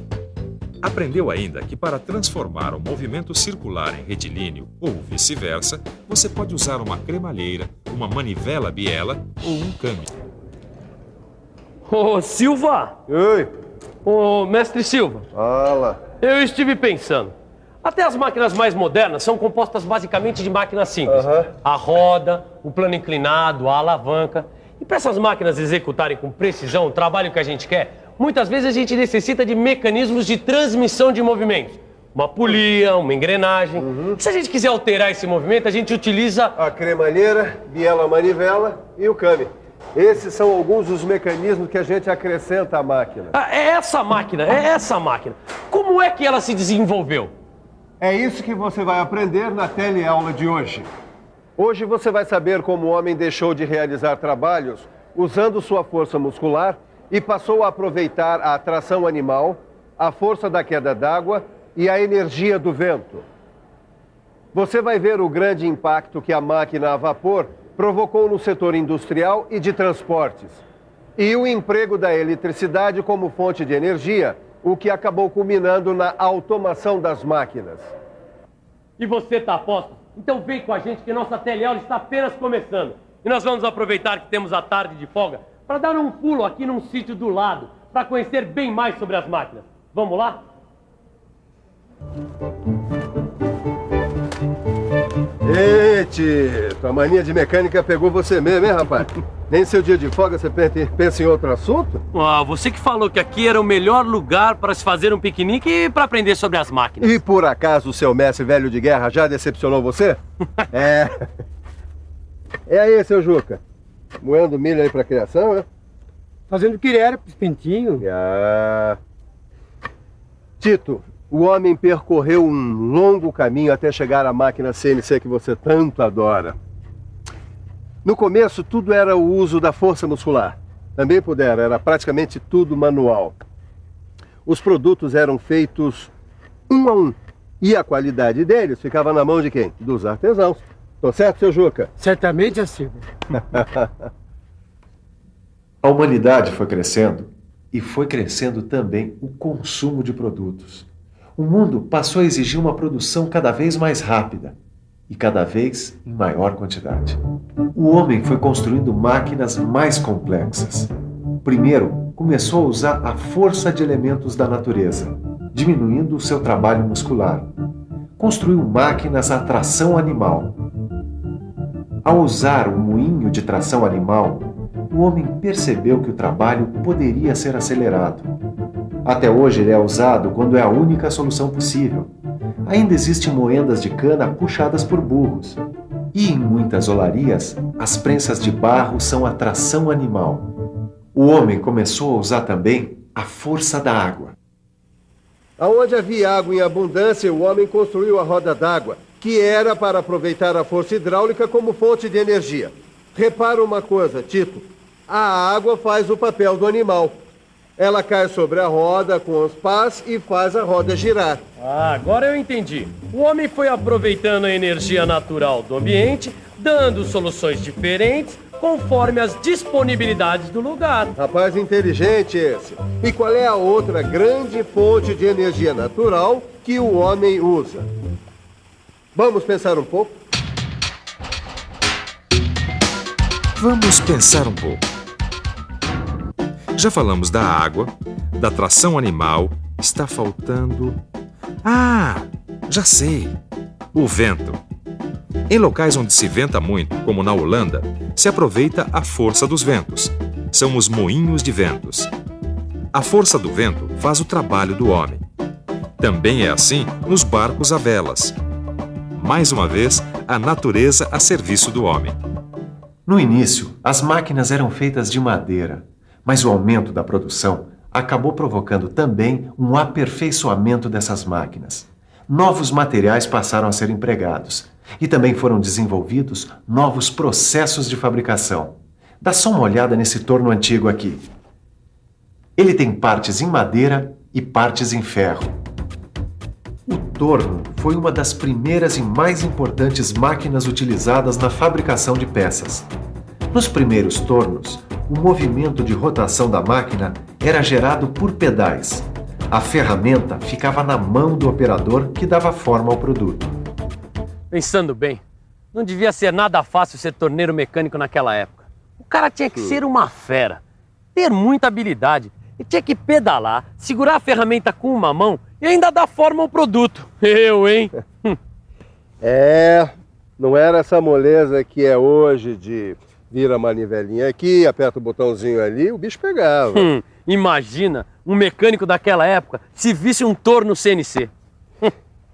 Aprendeu ainda que para transformar um movimento circular em retilíneo ou vice-versa, você pode usar uma cremalheira, uma manivela biela ou um câmbio. Ô, Silva! Oi! Ô, mestre Silva! Fala! Eu estive pensando. Até as máquinas mais modernas são compostas basicamente de máquinas simples. A roda, o plano inclinado, a alavanca. E para essas máquinas executarem com precisão o trabalho que a gente quer, muitas vezes a gente necessita de mecanismos de transmissão de movimentos. Uma polia, uma engrenagem. Se a gente quiser alterar esse movimento, a gente utiliza a cremalheira, biela-manivela e o câmbio. Esses são alguns dos mecanismos que a gente acrescenta à máquina. É essa máquina. Como é que ela se desenvolveu? É isso que você vai aprender na teleaula de hoje. Hoje você vai saber como o homem deixou de realizar trabalhos usando sua força muscular e passou a aproveitar a atração animal, a força da queda d'água e a energia do vento. Você vai ver o grande impacto que a máquina a vapor provocou no setor industrial e de transportes, e o emprego da eletricidade como fonte de energia, o que acabou culminando na automação das máquinas. E você tá a posto? Então vem com a gente que nossa teleaula está apenas começando. E nós vamos aproveitar que temos a tarde de folga para dar um pulo aqui num sítio do lado, para conhecer bem mais sobre as máquinas. Vamos lá? Ei, Tito, a mania de mecânica pegou você mesmo, hein, rapaz? Nem seu dia de folga você pensa em outro assunto? Ah, você que falou que aqui era o melhor lugar para se fazer um piquenique e para aprender sobre as máquinas. E por acaso o seu mestre velho de guerra já decepcionou você? É. É aí, seu Juca. Moendo milho aí pra criação, né? Fazendo o que era pros pintinhos. Tito, o homem percorreu um longo caminho até chegar à máquina CNC que você tanto adora. No começo, tudo era o uso da força muscular. Também era praticamente tudo manual. Os produtos eram feitos um a um. E a qualidade deles ficava na mão de quem? Dos artesãos. Tô certo, seu Juca? Certamente assim. A humanidade foi crescendo e foi crescendo também o consumo de produtos. O mundo passou a exigir uma produção cada vez mais rápida e cada vez em maior quantidade. O homem foi construindo máquinas mais complexas. Primeiro, começou a usar a força de elementos da natureza, diminuindo o seu trabalho muscular. Construiu máquinas a tração animal. Ao usar o moinho de tração animal, o homem percebeu que o trabalho poderia ser acelerado. Até hoje ele é usado quando é a única solução possível. Ainda existem moendas de cana puxadas por burros. E em muitas olarias, as prensas de barro são a tração animal. O homem começou a usar também a força da água. Aonde havia água em abundância, o homem construiu a roda d'água, que era para aproveitar a força hidráulica como fonte de energia. Repara uma coisa, Tito. A água faz o papel do animal. Ela cai sobre a roda com os pás e faz a roda girar. Ah, agora eu entendi. O homem foi aproveitando a energia natural do ambiente, dando soluções diferentes conforme as disponibilidades do lugar. Rapaz inteligente esse. E qual é a outra grande fonte de energia natural que o homem usa? Vamos pensar um pouco? Vamos pensar um pouco. Já falamos da água, da tração animal, está faltando... Ah, já sei! O vento. Em locais onde se venta muito, como na Holanda, se aproveita a força dos ventos. São os moinhos de ventos. A força do vento faz o trabalho do homem. Também é assim nos barcos a velas. Mais uma vez, a natureza a serviço do homem. No início, as máquinas eram feitas de madeira, mas o aumento da produção acabou provocando também um aperfeiçoamento dessas máquinas. Novos materiais passaram a ser empregados e também foram desenvolvidos novos processos de fabricação. Dá só uma olhada nesse torno antigo aqui. Ele tem partes em madeira e partes em ferro. O torno foi uma das primeiras e mais importantes máquinas utilizadas na fabricação de peças. Nos primeiros tornos, o movimento de rotação da máquina era gerado por pedais. A ferramenta ficava na mão do operador que dava forma ao produto. Pensando bem, não devia ser nada fácil ser torneiro mecânico naquela época. O cara tinha que ser uma fera, ter muita habilidade. E tinha que pedalar, segurar a ferramenta com uma mão e ainda dar forma ao produto. Eu, hein? Não era essa moleza que é hoje de vira a manivelinha aqui, aperta o botãozinho ali, o bicho pegava. Imagina um mecânico daquela época se visse um torno CNC.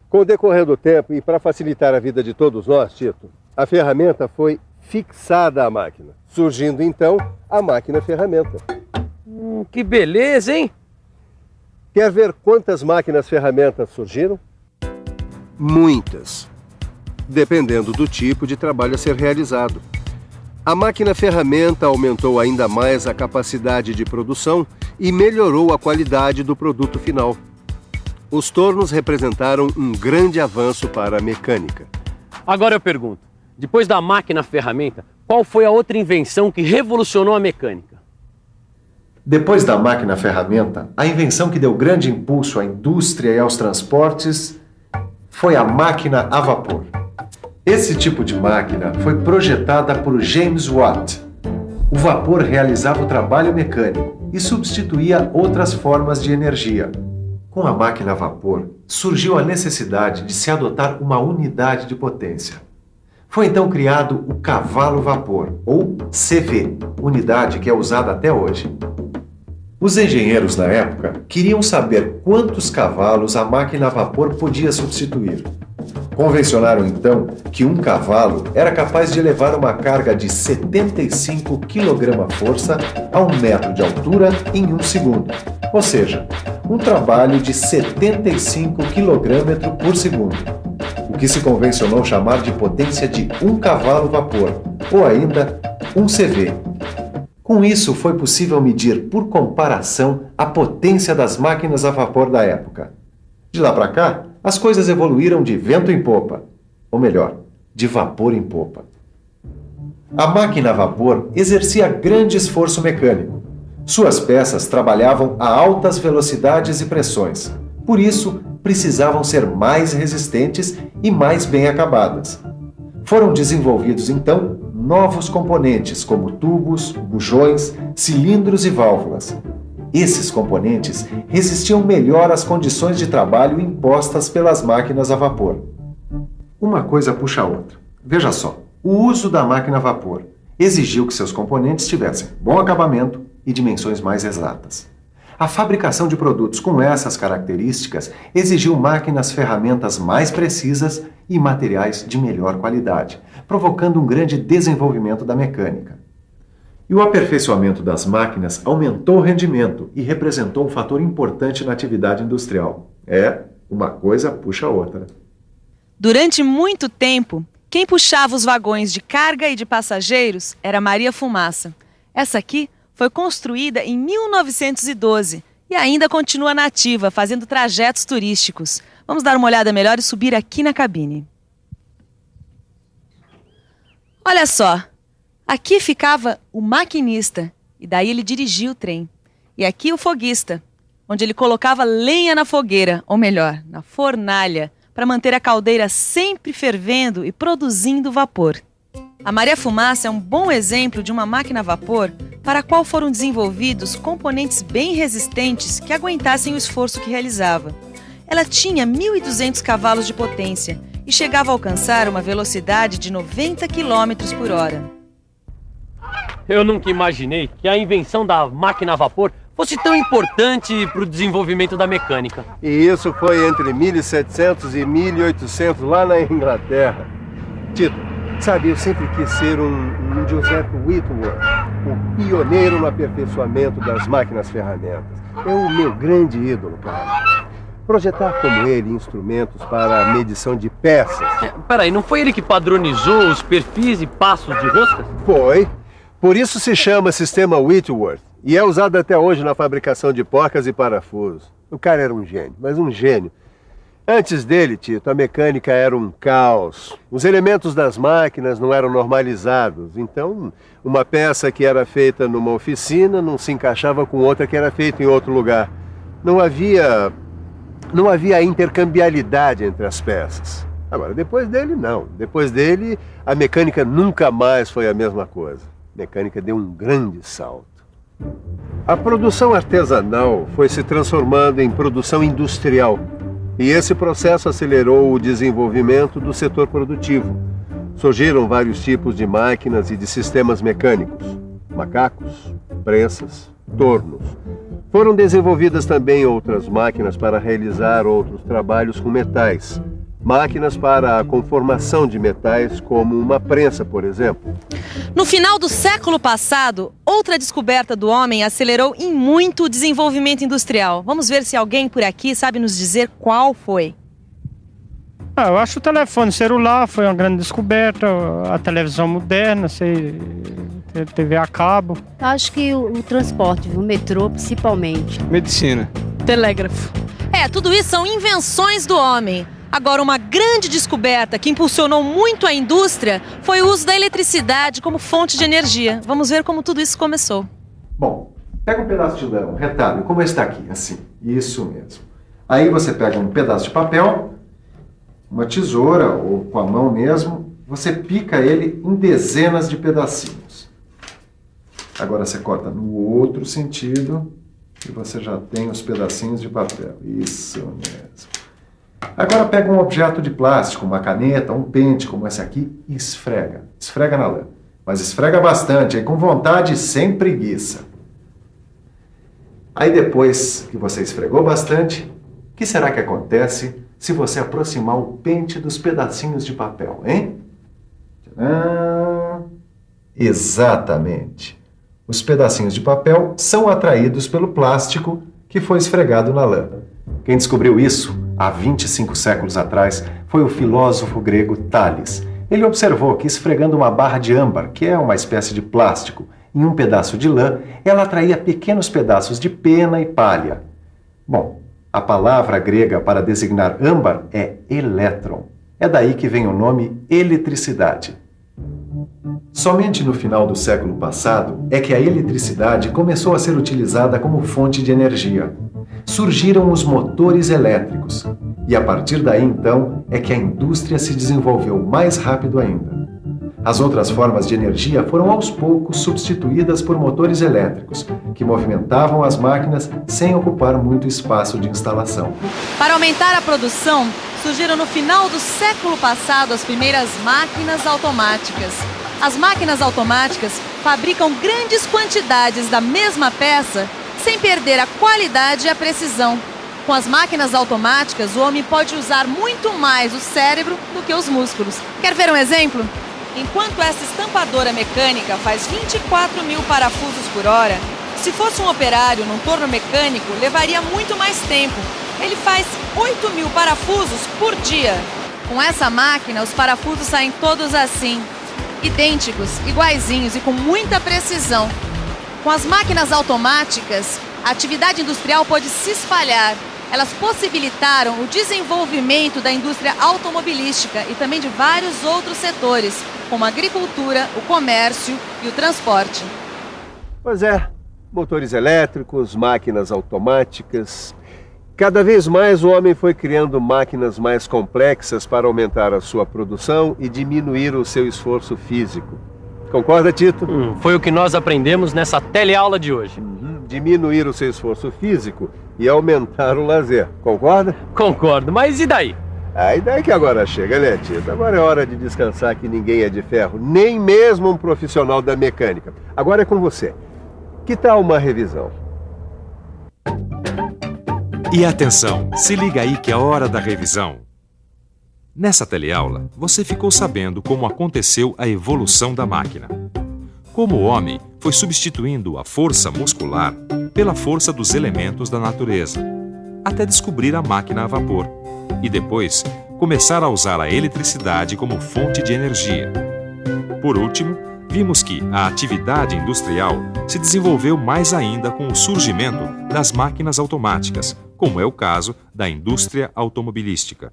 Com o decorrer do tempo e para facilitar a vida de todos nós, Tito, a ferramenta foi fixada à máquina, surgindo então a máquina-ferramenta. Que beleza, hein? Quer ver quantas máquinas-ferramentas surgiram? Muitas, dependendo do tipo de trabalho a ser realizado. A máquina-ferramenta aumentou ainda mais a capacidade de produção e melhorou a qualidade do produto final. Os tornos representaram um grande avanço para a mecânica. Agora eu pergunto, depois da máquina-ferramenta, qual foi a outra invenção que revolucionou a mecânica? Depois da máquina-ferramenta, a invenção que deu grande impulso à indústria e aos transportes foi a máquina a vapor. Esse tipo de máquina foi projetada por James Watt. O vapor realizava o trabalho mecânico e substituía outras formas de energia, Com a máquina a vapor, surgiu a necessidade de se adotar uma unidade de potência. Foi então criado o cavalo-vapor, ou CV, unidade que é usada até hoje. Os engenheiros na época queriam saber quantos cavalos a máquina a vapor podia substituir. Convencionaram então que um cavalo era capaz de levar uma carga de 75 kg-força a 1 metro de altura em 1 segundo, ou seja, um trabalho de 75 kg por segundo, o que se convencionou chamar de potência de 1 cavalo-vapor, ou ainda 1 CV. Com isso, foi possível medir, por comparação, a potência das máquinas a vapor da época. De lá para cá, as coisas evoluíram de vento em popa, ou melhor, de vapor em popa. A máquina a vapor exercia grande esforço mecânico. Suas peças trabalhavam a altas velocidades e pressões, por isso precisavam ser mais resistentes e mais bem acabadas. Foram desenvolvidos então novos componentes como tubos, bujões, cilindros e válvulas. Esses componentes resistiam melhor às condições de trabalho impostas pelas máquinas a vapor. Uma coisa puxa a outra. Veja só, o uso da máquina a vapor exigiu que seus componentes tivessem bom acabamento e dimensões mais exatas. A fabricação de produtos com essas características exigiu máquinas ferramentas mais precisas e materiais de melhor qualidade, provocando um grande desenvolvimento da mecânica. E o aperfeiçoamento das máquinas aumentou o rendimento e representou um fator importante na atividade industrial. Uma coisa puxa a outra. Durante muito tempo, quem puxava os vagões de carga e de passageiros era Maria Fumaça. Essa aqui foi construída em 1912 e ainda continua nativa, fazendo trajetos turísticos. Vamos dar uma olhada melhor e subir aqui na cabine. Olha só, aqui ficava o maquinista e daí ele dirigia o trem. E aqui o foguista, onde ele colocava lenha na fogueira, ou melhor, na fornalha, para manter a caldeira sempre fervendo e produzindo vapor. A Maria Fumaça é um bom exemplo de uma máquina a vapor para a qual foram desenvolvidos componentes bem resistentes que aguentassem o esforço que realizava. Ela tinha 1.200 cavalos de potência e chegava a alcançar uma velocidade de 90 km por hora. Eu nunca imaginei que a invenção da máquina a vapor fosse tão importante para o desenvolvimento da mecânica. E isso foi entre 1700 e 1800 lá na Inglaterra. Tito, sabe, eu sempre quis ser um Joseph Whitworth, o pioneiro no aperfeiçoamento das máquinas ferramentas. É o meu grande ídolo, cara. Projetar como ele instrumentos para a medição de peças. Peraí, não foi ele que padronizou os perfis e passos de roscas? Foi. Por isso se chama sistema Whitworth e é usado até hoje na fabricação de porcas e parafusos. O cara era um gênio, mas um gênio. Antes dele, Tito, a mecânica era um caos. Os elementos das máquinas não eram normalizados. Então, uma peça que era feita numa oficina não se encaixava com outra que era feita em outro lugar. Não havia a intercambiabilidade entre as peças. Agora, depois dele, não. Depois dele, a mecânica nunca mais foi a mesma coisa. A mecânica deu um grande salto. A produção artesanal foi se transformando em produção industrial. E esse processo acelerou o desenvolvimento do setor produtivo. Surgiram vários tipos de máquinas e de sistemas mecânicos. Macacos, prensas, tornos. Foram desenvolvidas também outras máquinas para realizar outros trabalhos com metais. Máquinas para a conformação de metais, como uma prensa, por exemplo. No final do século passado, outra descoberta do homem acelerou em muito o desenvolvimento industrial. Vamos ver se alguém por aqui sabe nos dizer qual foi. Eu acho o telefone celular foi uma grande descoberta, a televisão moderna, TV a cabo. Acho que o transporte, o metrô principalmente. Medicina. Telégrafo. Tudo isso são invenções do homem. Agora, uma grande descoberta que impulsionou muito a indústria foi o uso da eletricidade como fonte de energia. Vamos ver como tudo isso começou. Bom, pega um pedaço de lã, um retalho, como esse daqui, assim. Isso mesmo. Aí você pega um pedaço de papel, uma tesoura ou com a mão mesmo, você pica ele em dezenas de pedacinhos. Agora você corta no outro sentido E você já tem os pedacinhos de papel. Isso mesmo. Agora pega um objeto de plástico, uma caneta, um pente como esse aqui e esfrega. Esfrega na lã. Mas esfrega bastante, aí com vontade e sem preguiça. Aí depois que você esfregou bastante, o que será que acontece se você aproximar o pente dos pedacinhos de papel, hein? Tcharam! Exatamente. Os pedacinhos de papel são atraídos pelo plástico que foi esfregado na lã. Quem descobriu isso, há 25 séculos atrás, foi o filósofo grego Tales. Ele observou que esfregando uma barra de âmbar, que é uma espécie de plástico, em um pedaço de lã, ela atraía pequenos pedaços de pena e palha. Bom, a palavra grega para designar âmbar é elétron. É daí que vem o nome eletricidade. Somente no final do século passado é que a eletricidade começou a ser utilizada como fonte de energia. Surgiram os motores elétricos. E a partir daí, então, é que a indústria se desenvolveu mais rápido ainda. As outras formas de energia foram aos poucos substituídas por motores elétricos, que movimentavam as máquinas sem ocupar muito espaço de instalação. Para aumentar a produção, surgiram no final do século passado as primeiras máquinas automáticas. As máquinas automáticas fabricam grandes quantidades da mesma peça sem perder a qualidade e a precisão. Com as máquinas automáticas, o homem pode usar muito mais o cérebro do que os músculos. Quer ver um exemplo? Enquanto essa estampadora mecânica faz 24.000 parafusos por hora, se fosse um operário num torno mecânico, levaria muito mais tempo. Ele faz 8.000 parafusos por dia. Com essa máquina, os parafusos saem todos assim, idênticos, iguaizinhos e com muita precisão. Com as máquinas automáticas, a atividade industrial pode se espalhar. Elas possibilitaram o desenvolvimento da indústria automobilística e também de vários outros setores, como a agricultura, o comércio e o transporte. Pois é, motores elétricos, máquinas automáticas. Cada vez mais o homem foi criando máquinas mais complexas para aumentar a sua produção e diminuir o seu esforço físico. Concorda, Tito? Foi o que nós aprendemos nessa teleaula de hoje. Diminuir o seu esforço físico e aumentar o lazer. Concorda? Concordo, mas e daí? E daí que agora chega, né, Tito? Agora é hora de descansar, que ninguém é de ferro, nem mesmo um profissional da mecânica. Agora é com você. Que tal uma revisão? E atenção, se liga aí que é hora da revisão. Nessa teleaula, você ficou sabendo como aconteceu a evolução da máquina. Como o homem foi substituindo a força muscular pela força dos elementos da natureza, até descobrir a máquina a vapor, e depois começar a usar a eletricidade como fonte de energia. Por último, vimos que a atividade industrial se desenvolveu mais ainda com o surgimento das máquinas automáticas, como é o caso da indústria automobilística.